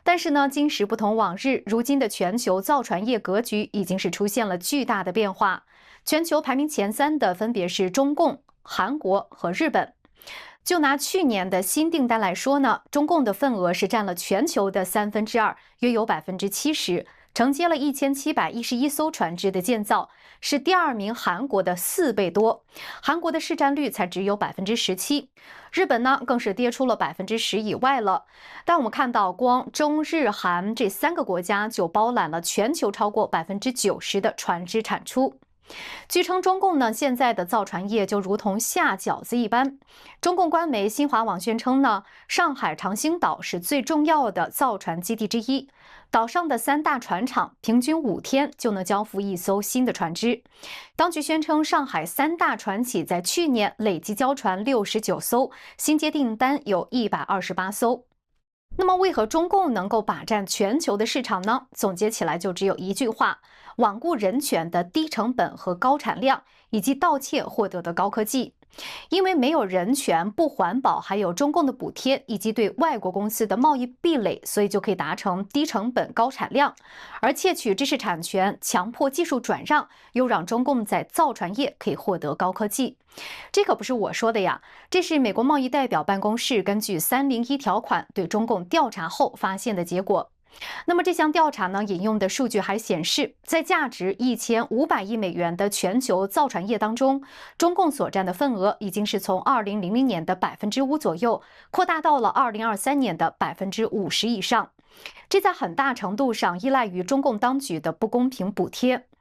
但是呢，今时不同往日，如今的全球造船业格局已经是出现了巨大的变化。全球排名前3的分别是中共、韩国和日本。就拿去年的新订单来说呢，中共的份额是占了全球的2/3，约有70%，承接了1711艘船只的建造，是第2名韩国的4倍多。韩国的市占率才只有17%，日本呢更是跌出了10%以外了。但我们看到，光中日韩这3个国家就包揽了全球超过90%的船只产出。据称，中共呢现在的造船业就如同下饺子一般。中共官媒新华网宣称呢，上海长兴岛是最重要的造船基地之一，岛上的3大船厂平均5天就能交付1艘新的船只。当局宣称，上海3大船企在去年累计交船69艘，新接订单有128艘。那么，为何中共能够霸占全球的市场呢？总结起来就只有一句话：罔顾人权的低成本和高产量，以及盗窃获得的高科技。因为没有人权、不环保，还有中共的补贴以及对外国公司的贸易壁垒，所以就可以达成低成本、高产量。而窃取知识产权、强迫技术转让，又让中共在造船业可以获得高科技。这可不是我说的呀，这是美国贸易代表办公室根据301条款对中共调查后发现的结果。那么这项调查呢，引用的数据还显示，在价值1500亿美元的全球造船业当中，中共所占的份额已经是从2000年的5%左右，扩大到了2023年的50%以上。这在很大程度上依赖于中共当局的不公平补贴。